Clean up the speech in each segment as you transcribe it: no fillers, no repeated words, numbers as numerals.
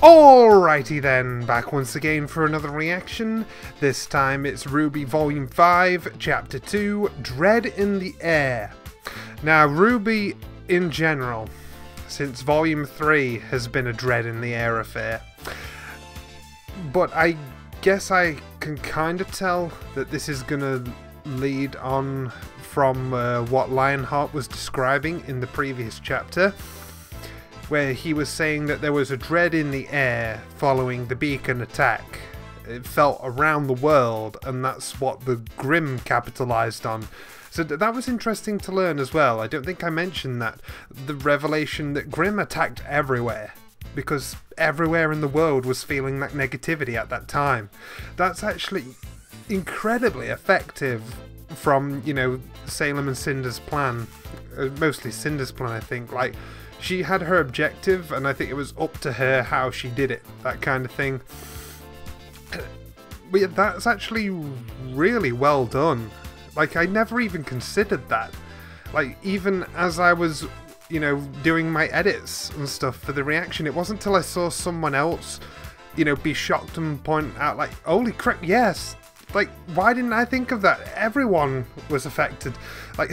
Alrighty then, back once again for another reaction. This time it's RWBY Volume 5, Chapter 2, Dread in the Air. Now, RWBY in general, since Volume 3 has been a Dread in the Air affair. But I guess I can kind of tell that this is gonna lead on from what Lionheart was describing in the previous chapter, where he was saying that there was a dread in the air following the beacon attack. It felt around the world, and that's what the Grimm capitalized on. So that was interesting to learn as well. I don't think I mentioned that. The revelation that Grimm attacked everywhere, because everywhere in the world was feeling that negativity at that time. That's actually incredibly effective from, you know, Salem and Cinder's plan. Mostly Cinder's plan, I think. Like, she had her objective, and I think it was up to her how she did it, that kind of thing. But yeah, that's actually really well done. Like, I never even considered that. Like, even as I was, you know, doing my edits and stuff for the reaction, it wasn't until I saw someone else, you know, be shocked and point out, like, holy crap, yes! Like, why didn't I think of that? Everyone was affected. Like,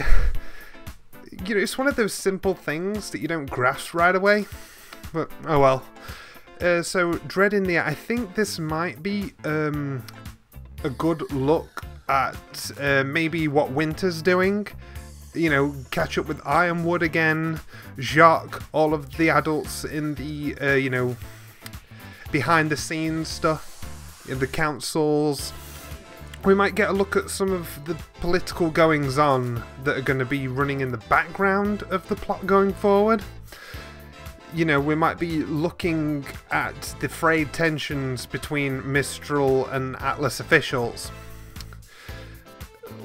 you know, it's one of those simple things that you don't grasp right away, but oh well. So, Dread in the Air. I think this might be a good look at maybe what Winter's doing. You know, catch up with Ironwood again, Jacques, all of the adults in the, you know, behind the scenes stuff, in the councils. We might get a look at some of the political goings-on that are going to be running in the background of the plot going forward. You know, we might be looking at the frayed tensions between Mistral and Atlas officials.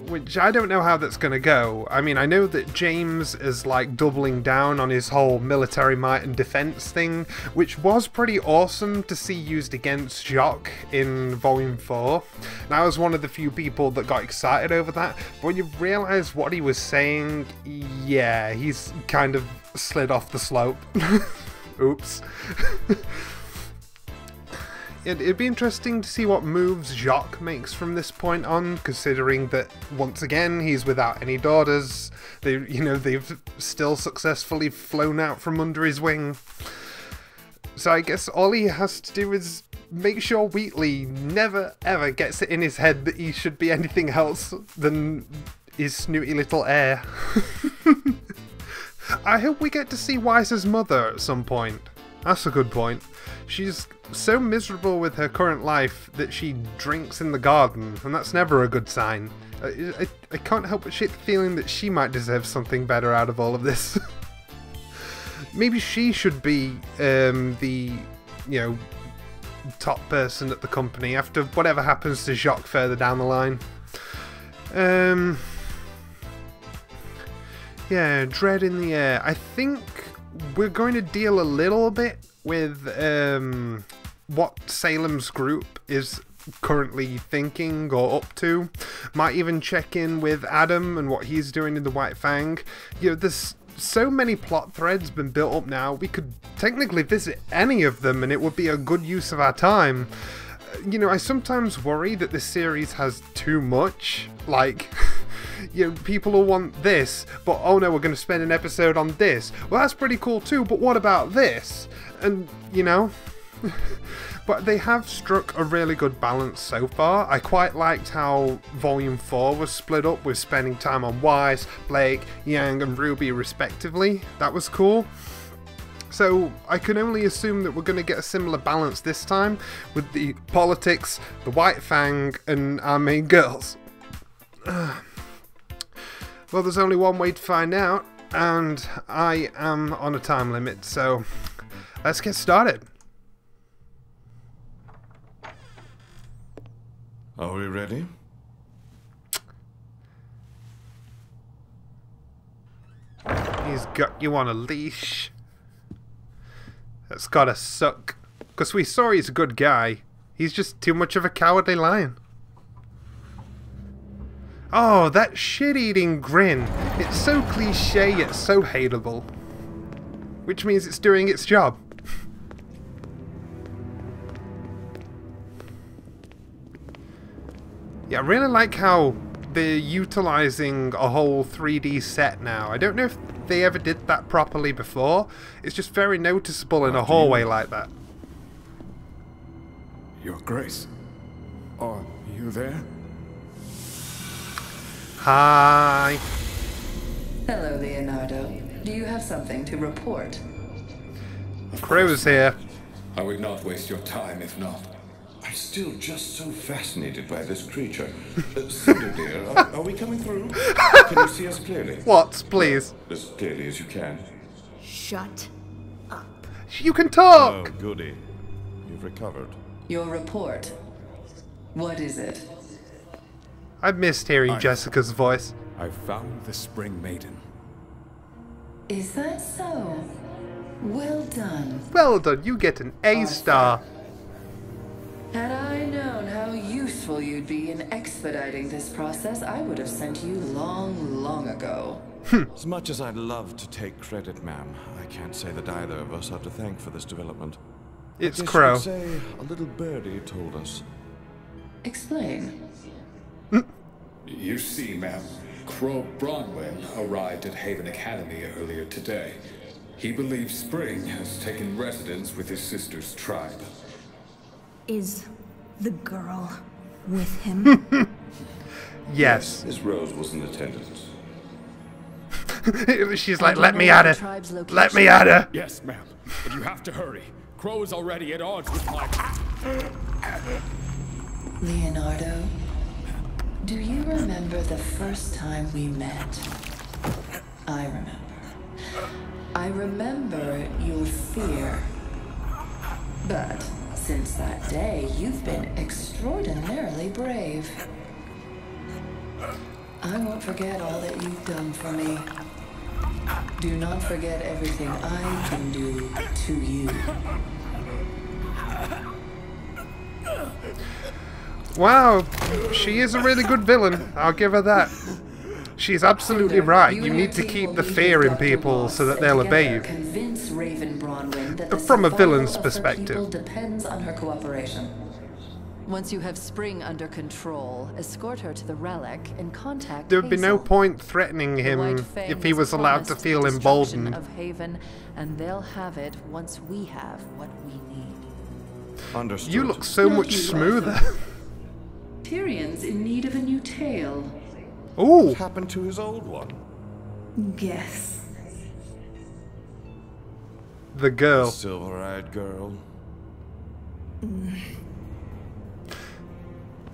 Which I don't know how that's going to go. I mean, I know that James is like doubling down on his whole military might and defense thing, which was pretty awesome to see used against Jacques in Volume 4. And I was one of the few people that got excited over that. But when you realise what he was saying, yeah, he's kind of slid off the slope. Oops. It'd be interesting to see what moves Jacques makes from this point on, considering that once again he's without any daughters. They, you know, they've still successfully flown out from under his wing. So I guess all he has to do is make sure Wheatley never ever gets it in his head that he should be anything else than his snooty little heir. I hope we get to see Wise's mother at some point. That's a good point. She's so miserable with her current life that she drinks in the garden, and that's never a good sign. I can't help but shake the feeling that she might deserve something better out of all of this. Maybe she should be the, you know, top person at the company after whatever happens to Jacques further down the line. Yeah, Dread in the Air. I think we're going to deal a little bit with what Salem's group is currently thinking or up to. Might even check in with Adam and what he's doing in the White Fang. You know, there's so many plot threads been built up now, we could technically visit any of them and it would be a good use of our time. You know, I sometimes worry that this series has too much, like... You know, people will want this, but oh no, we're going to spend an episode on this. Well, that's pretty cool too, but what about this? And, you know, but they have struck a really good balance so far. I quite liked how Volume 4 was split up with spending time on Wise, Blake, Yang and RWBY respectively. That was cool. So I can only assume that we're going to get a similar balance this time with the politics, the White Fang and our main girls. Well, there's only one way to find out, and I am on a time limit, so let's get started. Are we ready? He's got you on a leash. That's gotta suck, because we saw he's a good guy. He's just too much of a cowardly lion. Oh, that shit-eating grin. It's so cliche yet so hateable. Which means it's doing its job. Yeah, I really like how they're utilizing a whole 3D set now. I don't know if they ever did that properly before. It's just very noticeable in a hallway like that. Your Grace, are you there? Hi. Hello, Leonardo. Do you have something to report? Crow's here. I would not waste your time if not. I'm still just so fascinated by this creature. Cinder dear, are we coming through? Can you see us clearly? What, please? As clearly as you can. Shut up. You can talk! Oh, goody. You've recovered. Your report. What is it? I missed hearing Jessica's voice. I found the Spring Maiden. Is that so? Well done. Well done, you get an A star. Had I known how useful you'd be in expediting this process, I would have sent you long ago. As much as I'd love to take credit, ma'am, I can't say that either of us are to thank for this development. It's I guess Crow. you could say a little birdie told us. Explain. You see, ma'am, Crow Bronwyn arrived at Haven Academy earlier today. He believes Spring has taken residence with his sister's tribe. Is the girl with him? Yes. Miss Rose was in attendance. She's like, let me at her. Let me at her. Yes, ma'am. But you have to hurry. Crow is already at odds with my... Leonardo, do you remember the first time we met? I remember. I remember your fear. But since that day, you've been extraordinarily brave. I won't forget all that you've done for me. Do not forget everything I can do to you. Wow, she is a really good villain. I'll give her that. She's absolutely right. You need to keep the fear in people so that they'll obey you. Convince Raven Bronwyn that the From a villain's survival of her perspective. people depends on her cooperation. Once you have Spring under control, escort her to the relic and contact There would be no Hazel. point threatening The him White Fang if he has was allowed to promised feel the destruction emboldened. of Haven, and they'll have it once we have what we need. Understood. You look so much smoother. Tyrion's in need of a new tail. Ooh, What happened to his old one? Guess. the girl. Silver-eyed girl.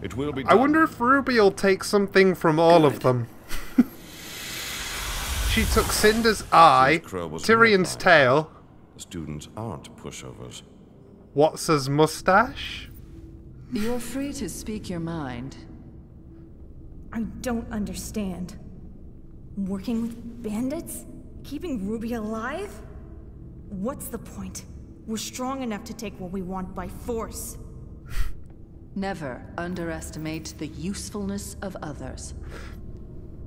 It will be done. I wonder if Ruby will take something from all of them. She took Cinder's eye, Crow was Tyrion's right. tail, The students aren't pushovers. Watts's mustache. You're free to speak your mind. I don't understand. Working with bandits? Keeping Ruby alive? What's the point? We're strong enough to take what we want by force. Never underestimate the usefulness of others.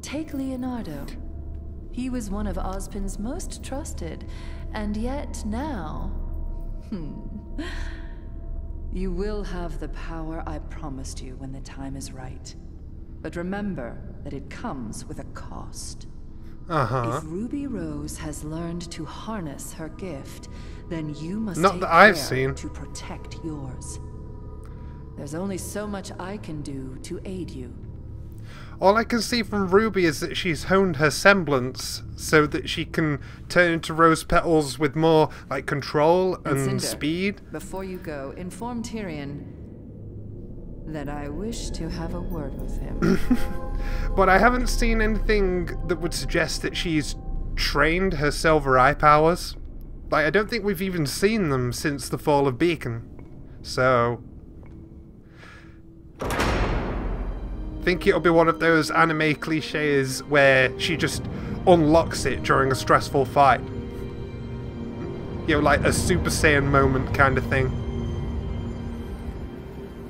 Take Leonardo. He was one of Ozpin's most trusted, and yet now... You will have the power I promised you when the time is right. But remember that it comes with a cost. If Ruby Rose has learned to harness her gift, then you must Not take that I've care seen. to protect yours. There's only so much I can do to aid you. All I can see from Ruby is that she's honed her semblance so that she can turn into rose petals with more like control and Cinder, speed. Before you go, inform Tyrion that I wish to have a word with him. But I haven't seen anything that would suggest that she's trained her silver eye powers. Like, I don't think we've even seen them since the fall of Beacon. So... I think it'll be one of those anime cliches where she just unlocks it during a stressful fight. You know, like a Super Saiyan moment kind of thing.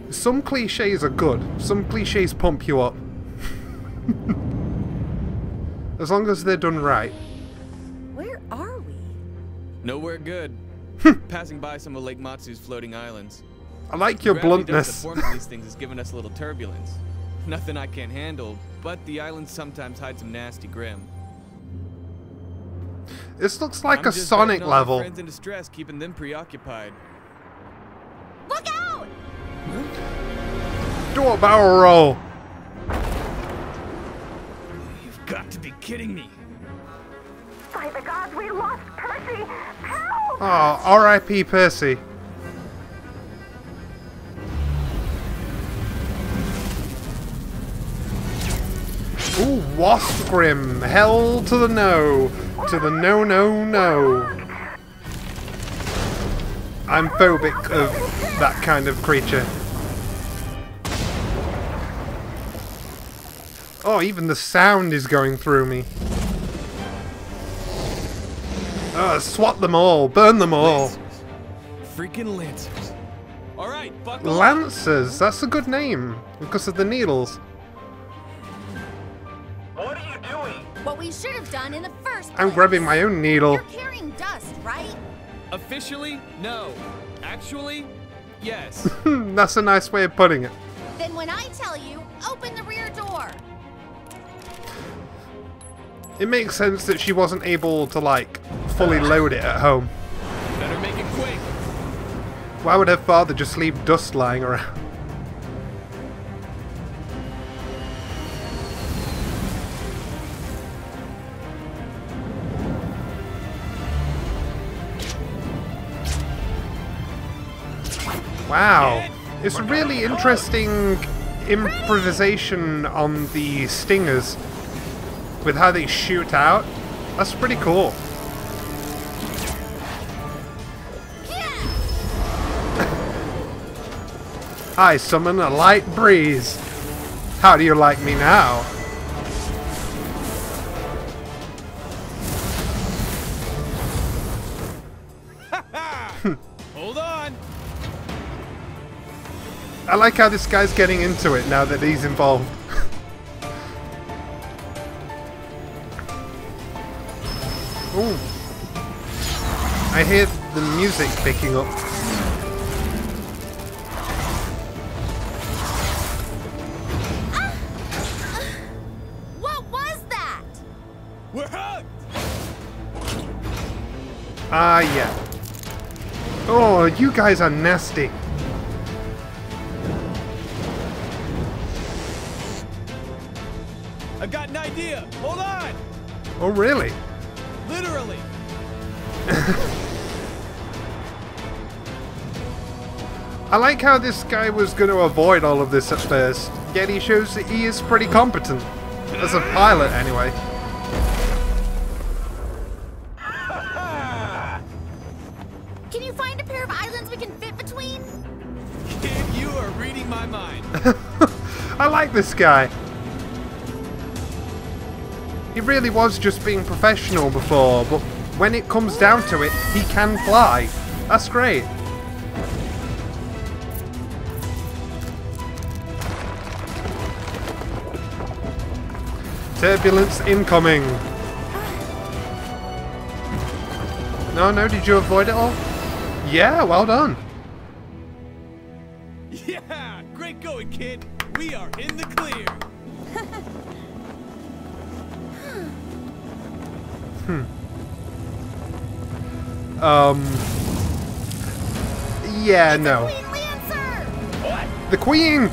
Some cliches are good. Some cliches pump you up. As long as they're done right. Where are we? Nowhere good. Passing by some of Lake Matsu's floating islands. I like your Gravity bluntness. does the form of these things has given us a little turbulence. Nothing I can't handle, but the island sometimes hides some nasty grim. This looks like I'm a just Sonic betting on my level. friends in distress, keeping them preoccupied. Look out! Do a barrel roll. You've got to be kidding me. By the gods, we lost Percy! Help! Oh, R.I.P. Percy. Ooh, Wasp Grim. Hell to the no. To the no, no, no. I'm phobic of that kind of creature. Oh, even the sound is going through me. Swat them all. Burn them all. Lancers. Freaking Lancers. Alright, buckle up. Lancers. That's a good name. Because of the needles. What are you doing? What we should have done in the first place. I'm grabbing my own needle. You're carrying dust, right? Officially, no. Actually, yes. That's a nice way of putting it. Then when I tell you, open the rear door. It makes sense that she wasn't able to, like, fully load it at home. Better make it quick. Why would her father just leave dust lying around? Wow, it's really interesting improvisation on the stingers with how they shoot out. That's pretty cool. I summon a light breeze. How do you like me now? Hold on. I like how this guy's getting into it now that he's involved. Ooh. I hear the music picking up. What was that? We're hugged. Ah, yeah. Oh, you guys are nasty. I got an idea. Hold on. Oh, really? Literally. I like how this guy was going to avoid all of this at first, yet he shows that he is pretty competent. As a pilot, anyway. Can you find a pair of islands we can fit between? Kid, you are reading my mind. I like this guy. He really was just being professional before, but when it comes down to it, he can fly. That's great. Turbulence incoming. No, did you avoid it all? Yeah, well done. Yeah, great going, kid. We are in the clear. Yeah, no. The Queen!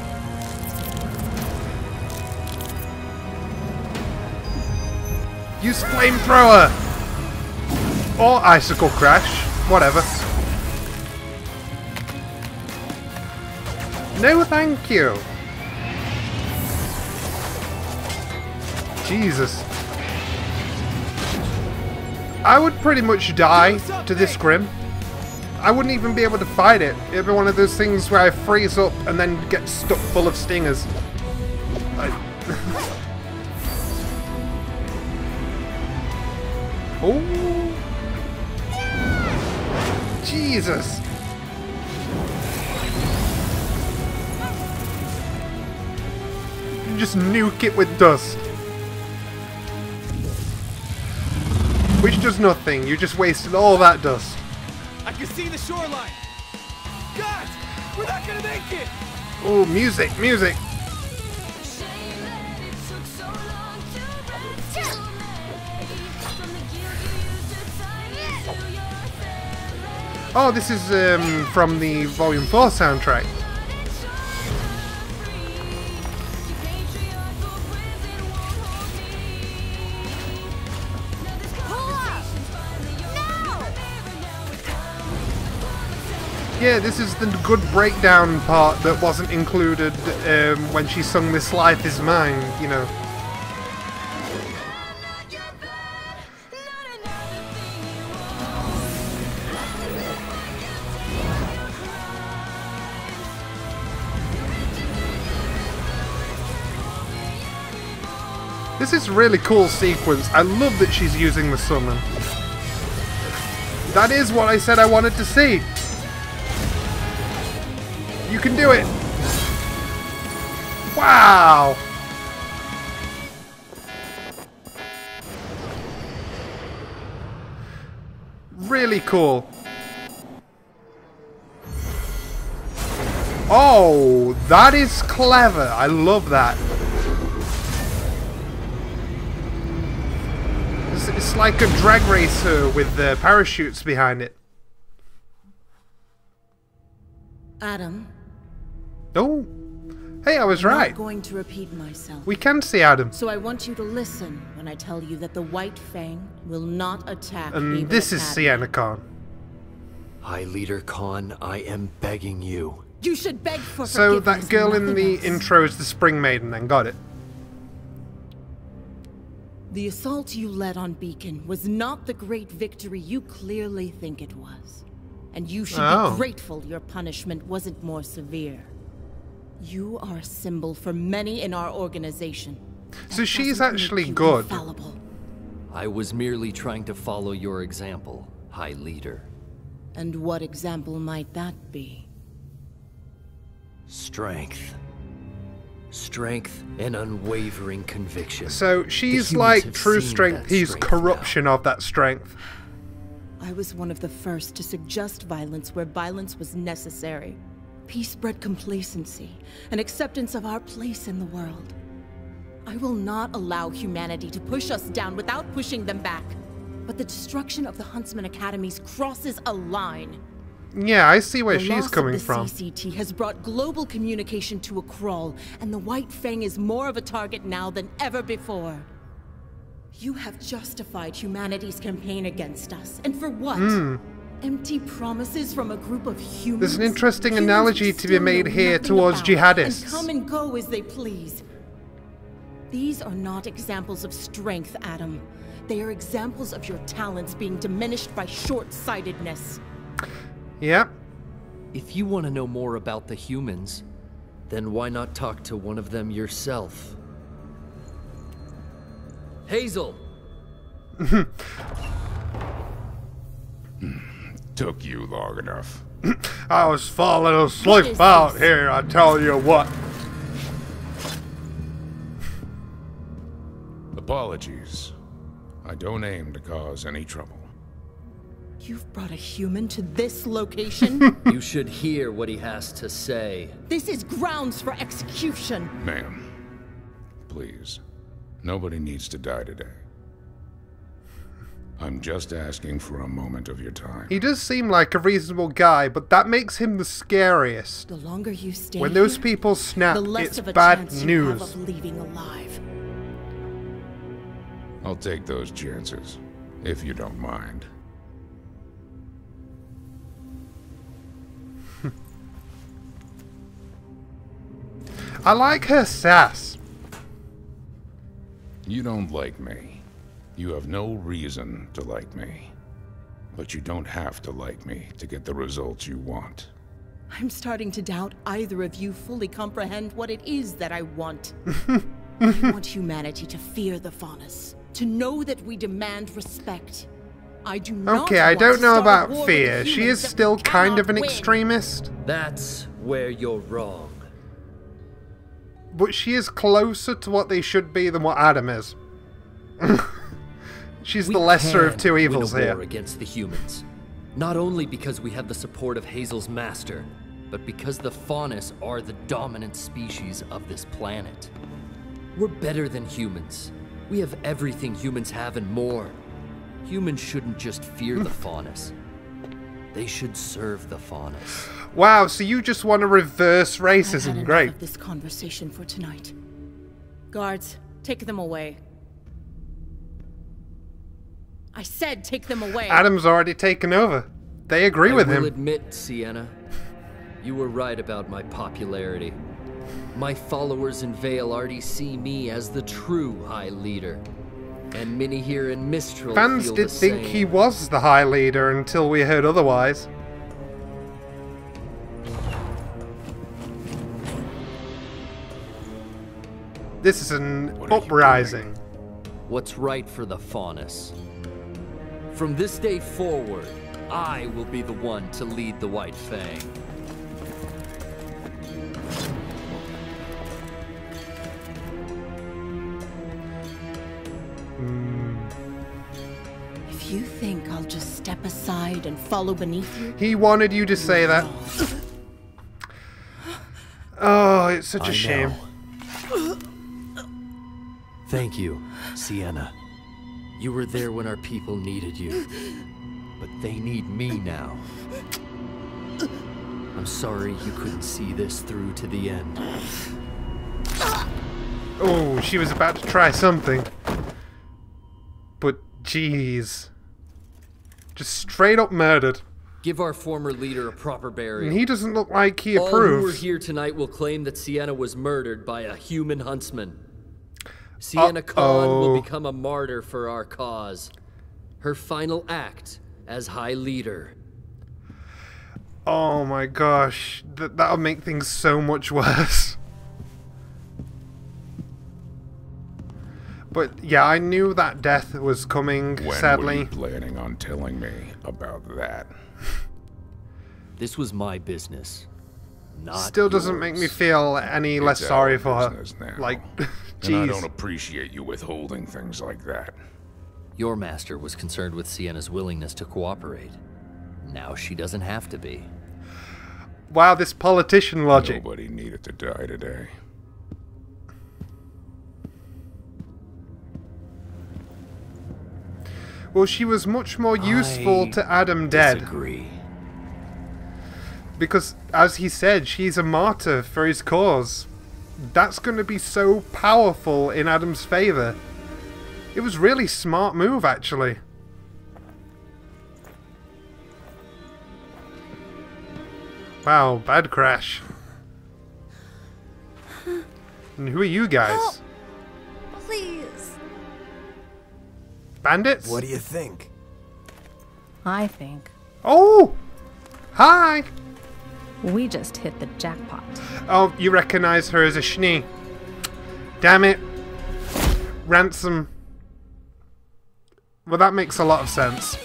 Use flamethrower! Or icicle crash. Whatever. No, thank you. Jesus. I would pretty much die to this Grim. I wouldn't even be able to fight it. It'd be one of those things where I freeze up and then get stuck full of stingers. Oh! Jesus! You just nuke it with dust. Which does nothing, you just wasted all that dust. I can see the shoreline. God, we're not gonna make it. Oh, music, music. Oh, this is from the Volume 4 soundtrack. Yeah, this is the good breakdown part that wasn't included when she sung This Life Is Mine, you know. This is a really cool sequence. I love that she's using the summon. That is what I said I wanted to see. You can do it! Wow! Really cool. Oh, that is clever. I love that. It's like a drag racer with parachutes behind it. Adam. Oh, hey, I was right. I'm not going to repeat myself. We can see Adam. So I want you to listen when I tell you that the White Fang will not attack. And this is Sienna Khan. High Leader Khan, I am begging you. You should beg for forgiveness. So that girl in the intro is the Spring Maiden, then got it. The assault you led on Beacon was not the great victory you clearly think it was. And you should be grateful your punishment wasn't more severe. You are a symbol for many in our organization. So she's actually good. Infallible. I was merely trying to follow your example, High Leader. And what example might that be? Strength. Strength and unwavering conviction. So she's like true strength, he's corruption of that strength. I was one of the first to suggest violence where violence was necessary. Peace bred complacency, and acceptance of our place in the world. I will not allow humanity to push us down without pushing them back. But the destruction of the Huntsman Academies crosses a line. Yeah, I see where she's coming from. The CCT has brought global communication to a crawl, and the White Fang is more of a target now than ever before. You have justified humanity's campaign against us, and for what? Empty promises from a group of humans? There's an interesting analogy to be made here towards jihadists. And come and go as they please. These are not examples of strength, Adam. They are examples of your talents being diminished by short-sightedness. Yep. If you want to know more about the humans, then why not talk to one of them yourself? Hazel! Took you long enough. I was falling asleep out here, I tell you what. Apologies. I don't aim to cause any trouble. You've brought a human to this location? You should hear what he has to say. This is grounds for execution. Ma'am, please. Nobody needs to die today. I'm just asking for a moment of your time. He does seem like a reasonable guy, but that makes him the scariest. The longer you stay when those here, people snap, the less it's of a bad chance news. you have of leaving alive. I'll take those chances, if you don't mind. I like her sass. You don't like me. You have no reason to like me. But you don't have to like me to get the results you want. I'm starting to doubt either of you fully comprehend what it is that I want. I want humanity to fear the Faunus, to know that we demand respect. I do not Okay, I want don't to know start a about war fear. with She humans is that still we kind of an cannot win. extremist. That's where you're wrong. But she is closer to what they should be than what Adam is. She's the lesser of two evils win a war here. Against the humans. Not only because we have the support of Hazel's master, but because the Faunus are the dominant species of this planet. We're better than humans. We have everything humans have and more. Humans shouldn't just fear the Faunus. They should serve the Faunus. Wow, so you just want to reverse racism. I've had Great. enough of this conversation for tonight. Guards, take them away. I said take them away. Adam's already taken over. They agree with him. I will admit, Sienna, you were right about my popularity. My followers in Vale already see me as the true High Leader. And many here in Mistral Fans feel did the think same. he was the High Leader until we heard otherwise. This is an uprising. What's right for the Faunus? From this day forward, I will be the one to lead the White Fang. If you think I'll just step aside and follow beneath you... He wanted you to say that. Oh, it's such a shame. Thank you, Sienna. You were there when our people needed you. But they need me now. I'm sorry you couldn't see this through to the end. Oh, she was about to try something. But, jeez. Just straight up murdered. Give our former leader a proper burial. And he doesn't look like he approves. All who are approves. here tonight will claim that Sienna was murdered by a human huntsman. Sienna Khan will become a martyr for our cause. Her final act as High Leader. Oh my gosh. That'll make things so much worse. But yeah, I knew that death was coming, sadly. When were you planning on telling me about that? This was my business. Not Still doesn't yours. make me feel any less sorry for her. Now. Like, And I jeez. don't appreciate you withholding things like that. Your master was concerned with Sienna's willingness to cooperate. Now she doesn't have to be. Wow, this politician logic. Nobody needed to die today. Well, she was much more useful to Adam dead. Disagree. Because, as he said, she's a martyr for his cause. That's going to be so powerful in Adam's favor. It was really smart move, actually. Wow, bad crash. And who are you guys? Help. Please. Bandits? What do you think? I think Oh! Hi! we just hit the jackpot. Oh, you recognize her as a Schnee. Damn it. Ransom. Well, that makes a lot of sense.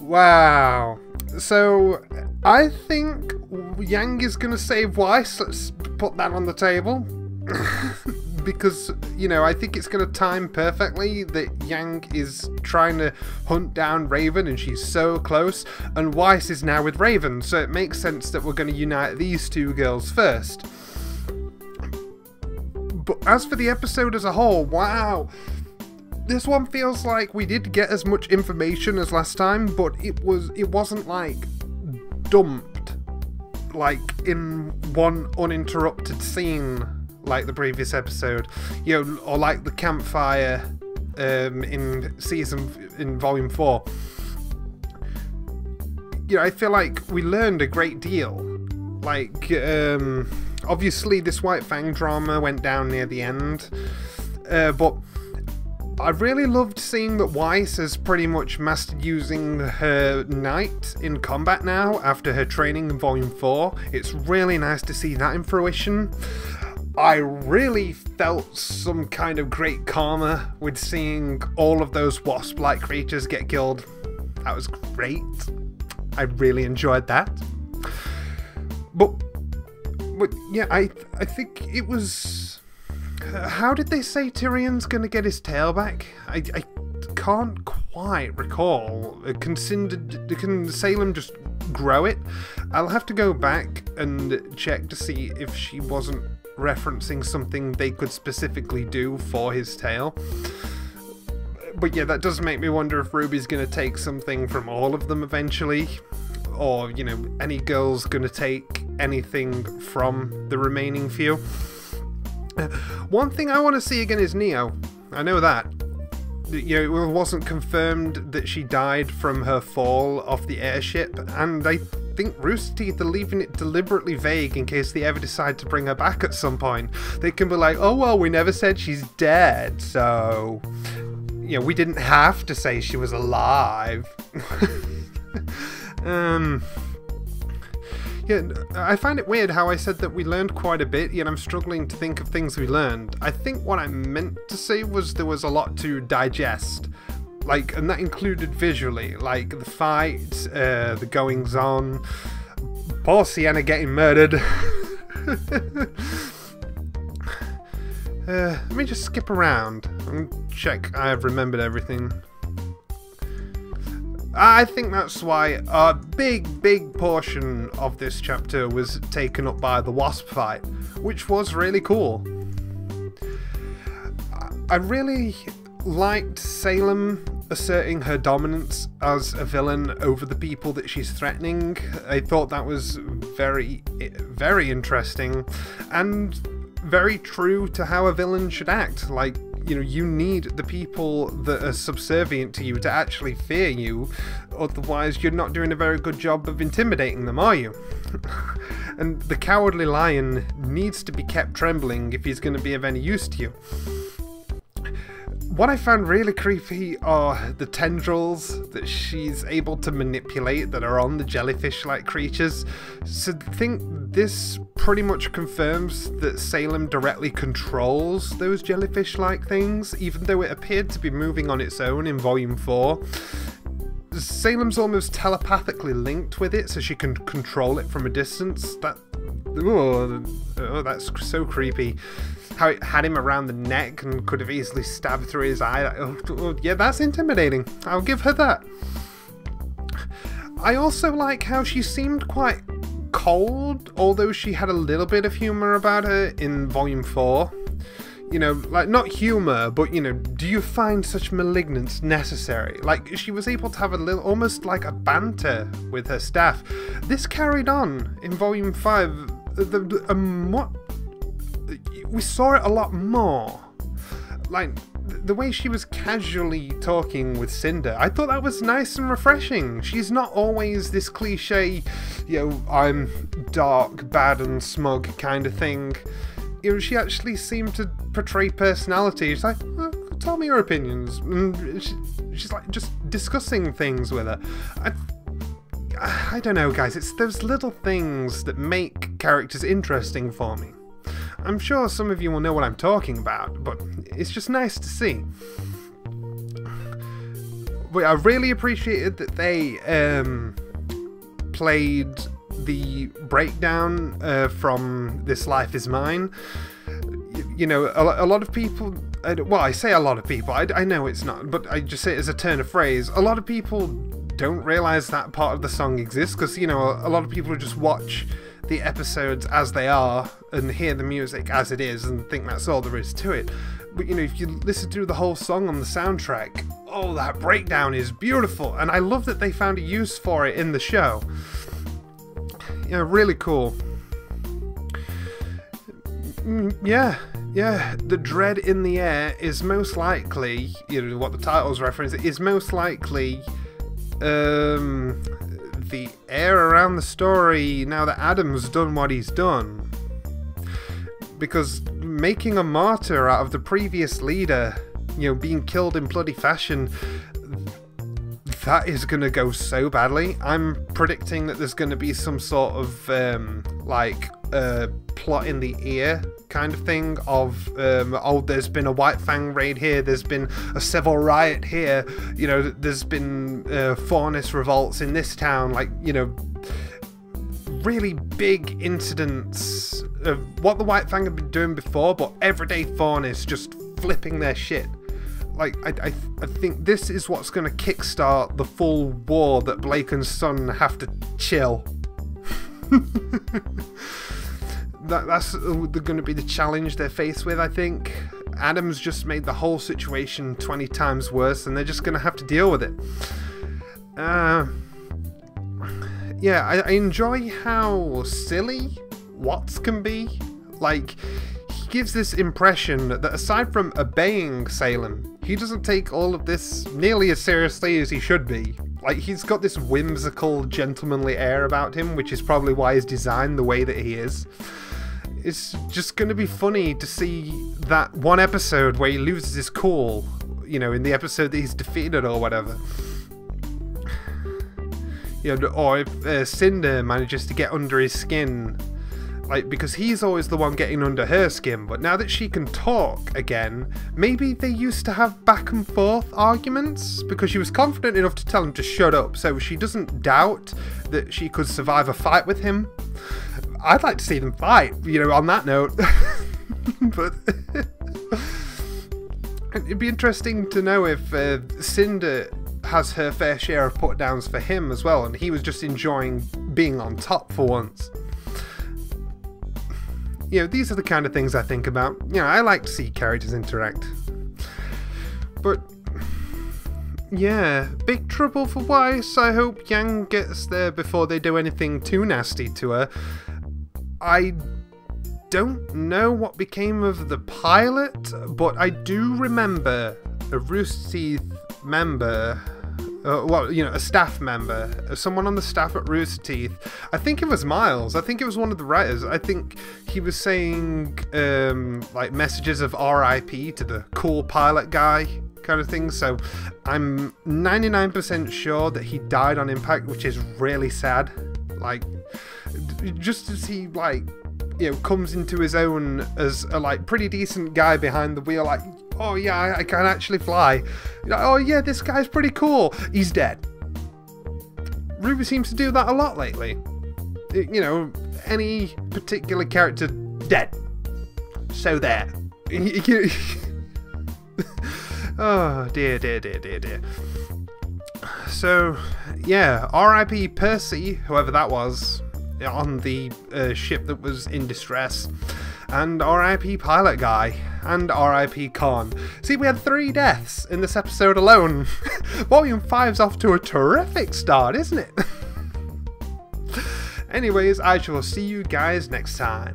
Wow. So, I think Yang is going to save Weiss. Let's put that on the table. Because, you know, I think it's going to time perfectly that Yang is trying to hunt down Raven and she's so close, and Weiss is now with Raven, so it makes sense that we're going to unite these two girls first. But as for the episode as a whole, wow, this one feels like we did get as much information as last time, but it wasn't like dumped like in one uninterrupted scene like the previous episode, you know, or like the campfire in volume 4. You know, I feel like we learned a great deal. Like, obviously this White Fang drama went down near the end, but I really loved seeing that Weiss has pretty much mastered using her knight in combat now after her training in volume 4. It's really nice to see that in fruition. I really felt some kind of great karma with seeing all of those wasp-like creatures get killed. That was great. I really enjoyed that. But yeah, I think it was... how did they say Tyrion's gonna get his tail back? I can't quite recall. Can Salem just grow it? I'll have to go back and check to see if she wasn't referencing something they could specifically do for his tail. But yeah, that does make me wonder if Ruby's going to take something from all of them eventually. Or, you know, any girl's going to take anything from the remaining few. One thing I want to see again is Neo. I know that. You know, it wasn't confirmed that she died from her fall off the airship, and I think Rooster Teeth are leaving it deliberately vague in case they ever decide to bring her back at some point. They can be like, oh well, we never said she's dead, so... You know, we didn't have to say she was alive. Yeah, I find it weird how I said that we learned quite a bit, yet I'm struggling to think of things we learned. I think what I meant to say was there was a lot to digest. Like, and that included visually, like the fight, the goings-on, poor Sienna getting murdered. Let me just skip around and check I've remembered everything. I think that's why a big portion of this chapter was taken up by the Wasp fight, which was really cool. I really liked Salem asserting her dominance as a villain over the people that she's threatening. I thought that was very interesting and very true to how a villain should act. Like, you know, you need the people that are subservient to you to actually fear you, otherwise you're not doing a very good job of intimidating them, are you? And the cowardly lion needs to be kept trembling if he's going to be of any use to you. What I found really creepy are the tendrils that she's able to manipulate that are on the jellyfish-like creatures. So I think this pretty much confirms that Salem directly controls those jellyfish-like things, even though it appeared to be moving on its own in Volume 4. Salem's almost telepathically linked with it, so she can control it from a distance. That's so creepy. How it had him around the neck and could have easily stabbed through his eye. Yeah, that's intimidating. I'll give her that. I also like how she seemed quite cold, although she had a little bit of humour about her in Volume 4. You know, like, not humour, but, you know, do you find such malignance necessary? Like, she was able to have a little, almost like a banter with her staff. This carried on in Volume 5. We saw it a lot more. Like, the way she was casually talking with Cinder, I thought that was nice and refreshing. She's not always this cliche, you know, I'm dark, bad and smug kind of thing. You know, she actually seemed to portray personality. She's like, tell me your opinions. And she's like just discussing things with her. I don't know, guys. It's those little things that make characters interesting for me. I'm sure some of you will know what I'm talking about, but it's just nice to see. But I really appreciated that they played the breakdown from This Life Is Mine. You know, a lot of people, well, I say a lot of people, I know it's not, but I just say it as a turn of phrase. A lot of people don't realise that part of the song exists, because, you know, a lot of people just watch the episodes as they are and hear the music as it is and think that's all there is to it. But, you know, if you listen to the whole song on the soundtrack, oh, that breakdown is beautiful, and I love that they found a use for it in the show. Yeah, really cool. Yeah, the dread in the air is most likely, you know, what the title's reference is most likely the air around the story now that Adam's done what he's done. Because making a martyr out of the previous leader, you know, being killed in bloody fashion, that is going to go so badly. I'm predicting that there's going to be some sort of plot in the ear kind of thing of oh, there's been a White Fang raid here, there's been a civil riot here, you know, there's been Faunus revolts in this town, like, you know, really big incidents of what the White Fang have been doing before, but everyday Faunus just flipping their shit. Like, I think this is what's going to kickstart the full war that Blake and Son have to chill. That's going to be the challenge they're faced with, I think. Adam's just made the whole situation 20 times worse, and they're just gonna have to deal with it. Yeah, I enjoy how silly Watts can be. Like, he gives this impression that aside from obeying Salem, he doesn't take all of this nearly as seriously as he should be. Like, he's got this whimsical, gentlemanly air about him, which is probably why he's designed the way that he is. It's just going to be funny to see that one episode where he loses his cool, you know, in the episode that he's defeated or whatever. You know, or if Cinder manages to get under his skin, like, because he's always the one getting under her skin, but now that she can talk again, maybe they used to have back and forth arguments, because she was confident enough to tell him to shut up, so she doesn't doubt that she could survive a fight with him. I'd like to see them fight, you know, on that note. But it'd be interesting to know if Cinder has her fair share of put-downs for him as well, and he was just enjoying being on top for once. You know, these are the kind of things I think about. You know, I like to see characters interact. But yeah, big trouble for Weiss. I hope Yang gets there before they do anything too nasty to her. I don't know what became of the pilot, but I do remember a Rooster Teeth member, well, you know, a staff member, someone on the staff at Rooster Teeth. I think it was Miles. I think it was one of the writers. I think he was saying like messages of RIP to the cool pilot guy kind of thing. So I'm 99% sure that he died on impact, which is really sad. Like, just as he, like, you know, comes into his own as a, like, pretty decent guy behind the wheel, like, oh yeah, I can actually fly. Like, oh yeah, this guy's pretty cool. He's dead. RWBY seems to do that a lot lately. You know, any particular character dead. So there. Oh dear, dear, dear, dear, dear. So yeah, R.I.P. Percy, whoever that was, on the ship that was in distress, and R.I.P. Pilot Guy, and R.I.P. Con. See, we had 3 deaths in this episode alone. Volume 5's off to a terrific start, isn't it? Anyways, I shall see you guys next time.